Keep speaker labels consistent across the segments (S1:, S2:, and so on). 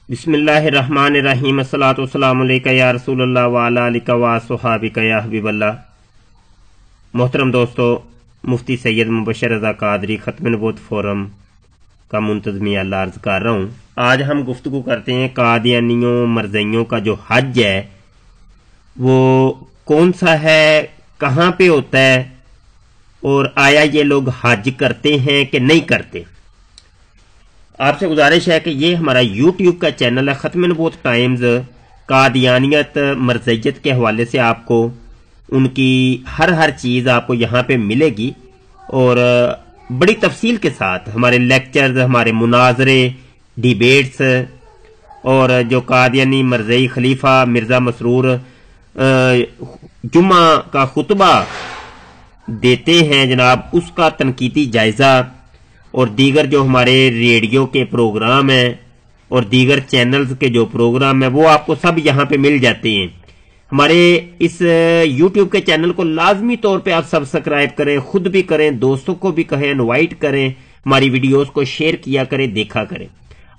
S1: बिस्मिल्लाहिर्रहमानिर्रहीम अस्सलातु वस्सलामु अलैका या रसूलल्लाह व अला आलिका व अस्हाबिका या हबीबल्लाह। मोहतरम दोस्तों, मुफ्ती सैयद मुबशर रज़ा कादरी खत्म नबूवत फोरम का मुंतज़मी अर्ज़ कर रहा हूँ। आज हम गुफ्तगू करते हैं कादियानियों मरज़इयों का जो हज है वो कौन सा है, कहाँ पे होता है और आया ये लोग हज करते हैं कि नहीं करते। आपसे गुजारिश है कि ये हमारा यूट्यूब का चैनल है खत्म नबूवत टाइम्स। कादियानियत मरज़इयत के हवाले से आपको उनकी हर चीज़ आपको यहाँ पे मिलेगी और बड़ी तफसील के साथ हमारे लेक्चर्स, हमारे मुनाजरे, डिबेट्स और जो कादियानी मरज़ई खलीफा मिर्ज़ा मसरूर जुम्मा का खुतबा देते हैं जनाब, उसका तनकीदी जायज़ा और दीगर जो हमारे रेडियो के प्रोग्राम हैं और दीगर चैनल्स के जो प्रोग्राम हैं वो आपको सब यहाँ पे मिल जाते हैं। हमारे इस यूट्यूब के चैनल को लाजमी तौर पे आप सब्सक्राइब करें, खुद भी करें, दोस्तों को भी कहें, इनवाइट करें, हमारी वीडियोस को शेयर किया करें, देखा करें।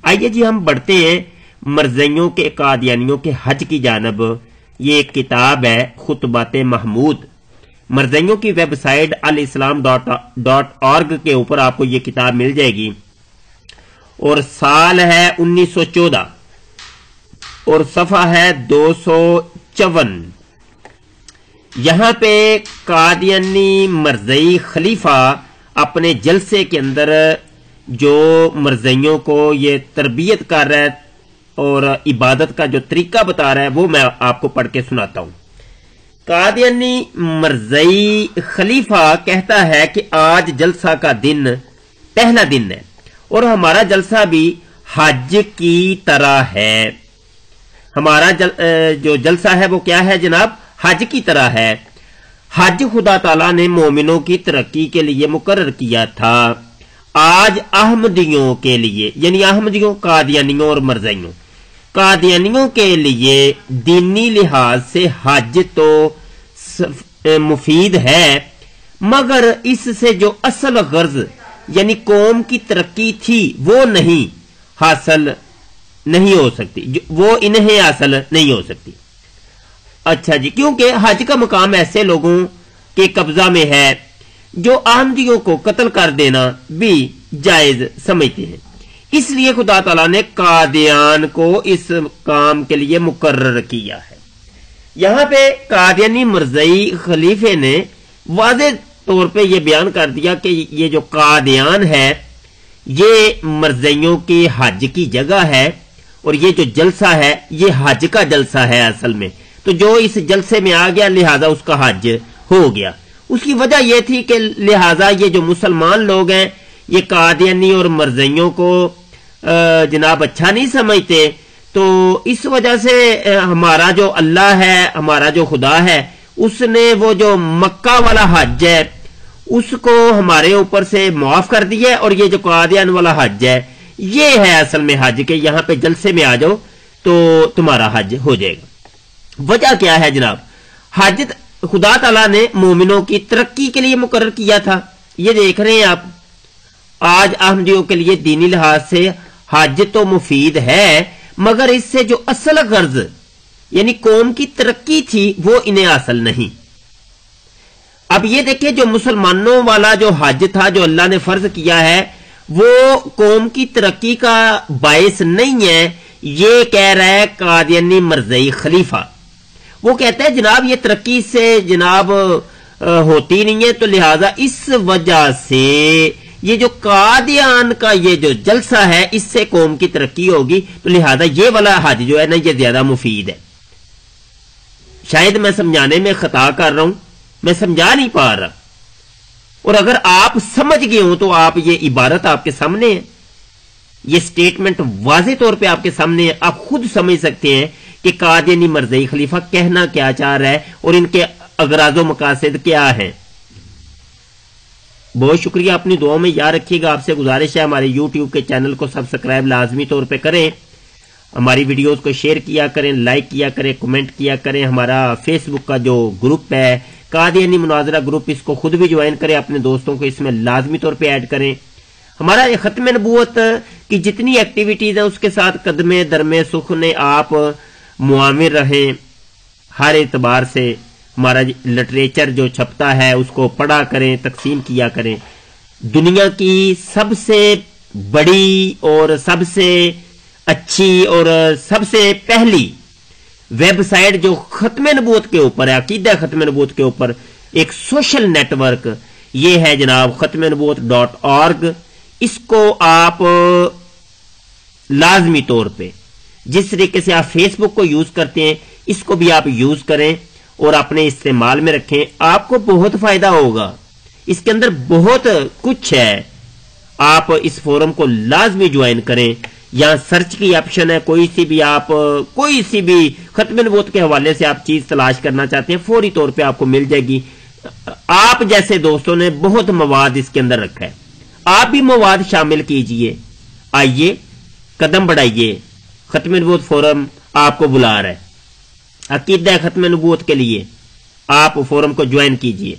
S1: आइए जी हम बढ़ते हैं मरज़इयों के कादियानियों के हज की जानब। ये एक किताब है खुतबात महमूद। मरज़इयों की वेबसाइट alislam.org के ऊपर आपको ये किताब मिल जाएगी और साल है 1914 और सफ़ा है 254। यहां पे कादियानी मरज़ई खलीफा अपने जलसे के अंदर जो मरज़इयों को ये तरबियत कर रहा है और इबादत का जो तरीका बता रहा है वो मैं आपको पढ़ के सुनाता हूं। कादियानी मरज़ई खलीफा कहता है कि आज जलसा का दिन पहला दिन है और हमारा जलसा भी हज की तरह है। हमारा जो जलसा है वो क्या है जनाब, हज की तरह है। हज खुदा ताला ने मोमिनों की तरक्की के लिए मुकर्रर किया था। आज अहमदियों के लिए, यानी अहमदियों, कादियानियों और मरज़इयों, कादियानियों के लिए दीनी लिहाज से हज तो मुफीद है, मगर इससे जो असल गर्ज यानी कौम की तरक्की थी वो नहीं हासिल नहीं हो सकती, वो इन्हें हासिल नहीं हो सकती। अच्छा जी, क्योंकि हज का मुकाम ऐसे लोगों के कब्जा में है जो अहमदियों को कत्ल कर देना भी जायज समझते हैं। इसलिए खुदा ताला ने कादियान को इस काम के लिए मुकर्रर किया है। यहां पे कादियानी मरज़ई खलीफे ने वाज़े तौर पे ये बयान कर दिया कि ये जो कादियान है ये मरज़इयों की हज की जगह है और ये जो जलसा है ये हज का जलसा है असल में। तो जो इस जलसे में आ गया लिहाजा उसका हज हो गया। उसकी वजह यह थी कि लिहाजा ये जो मुसलमान लोग हैं ये कादियानी और मरज़इयों को जनाब अच्छा नहीं समझते, तो इस वजह से हमारा जो अल्लाह है, हमारा जो खुदा है, उसने वो जो मक्का वाला हज है उसको हमारे ऊपर से माफ कर दिया और ये जो कादियान वाला हज है ये है असल में हज के यहाँ पे जलसे में आ जाओ तो तुम्हारा हज हो जाएगा। वजह क्या है जनाब, हज खुदा ताला ने मोमिनों की तरक्की के लिए मुकर्रर किया था। ये देख रहे हैं आप, आज अहमदियों के लिए दीनी लिहाज से हज तो मुफीद है मगर इससे जो असल गर्ज यानी कौम की तरक्की थी वो इन्हें हासिल नहीं। अब ये देखिए, जो मुसलमानों वाला जो हज था जो अल्लाह ने फर्ज किया है वो कौम की तरक्की का बायस नहीं है, ये कह रहा है कादियानी मरज़ई खलीफा। वो कहता है जनाब ये तरक्की से जनाब होती नहीं है, तो लिहाजा इस वजह से ये जो कादियान का ये जो जलसा है इससे कौम की तरक्की होगी, तो लिहाजा ये वाला हज जो है ना ये ज्यादा मुफीद है। शायद मैं समझाने में खता कर रहा हूं, मैं समझा नहीं पा रहा, और अगर आप समझ गए हो तो आप ये इबारत आपके सामने है, ये स्टेटमेंट वाज़े तौर पे आपके सामने है, आप खुद समझ सकते हैं कि कादियानी मरज़ई खलीफा कहना क्या चाह रहा है और इनके अगराज़ो मकासद क्या है। बहुत शुक्रिया, अपनी दुआओं में याद रखिएगा। आपसे गुजारिश है हमारे यूट्यूब के चैनल को सब्सक्राइब लाजमी तौर पे करें, हमारी वीडियोस को शेयर किया करें, लाइक किया करें, कमेंट किया करें। हमारा फेसबुक का जो ग्रुप है कादियानी मुनाजरा ग्रुप, इसको खुद भी ज्वाइन करें, अपने दोस्तों को इसमें लाजमी तौर पे ऐड करें। ہمارا ختم نبوت کی جتنی ایکٹیویٹیز ہیں اس کے ساتھ قدمے درمے سخن آپ معامر رہیں. ہر اعتبار سے ہمارا لٹریچر جو چھپتا ہے اس کو پڑھا کریں، تقسیم کیا کریں. دنیا کی سب سے بڑی اور سب سے اچھی اور سب سے پہلی ویب سائٹ جو ختم نبوت کے اوپر ہے، عقیدہ ختم نبوت کے اوپر ایک سوشل نیٹ ورک، یہ ہے جناب ختم نبوت .org. اس کو آپ لازمی طور پہ جس طریقے سے آپ فیس بک کو یوز کرتے ہیں اس کو بھی آپ یوز کریں اور اپنے استعمال میں رکھیں. آپ کو بہت فائدہ ہوگا، اس کے اندر بہت کچھ ہے. آپ اس فورم کو لازمی جوائن کریں. یہاں سرچ کی آپشن ہے، کوئی سی بھی ختم نبوت کے حوالے سے آپ چیز تلاش کرنا چاہتے ہیں فوری طور پہ آپ کو مل جائے گی. آپ جیسے دوستوں نے بہت مواد اس کے اندر رکھا ہے، آپ بھی مواد شامل کیجئے. آئیے قدم بڑھائیے، ختم نبوت فورم آپ کو بلا رہا ہے. عقیدہ ختم نبوت کے لیے آپ فورم کو جوائن کیجئے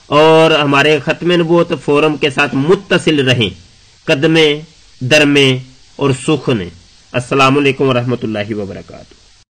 S1: اور ہمارے ختم نبوت فورم کے ساتھ متصل رہیں قدمے درمے اور سخن. السلام علیکم ورحمۃ اللہ وبرکاتہ.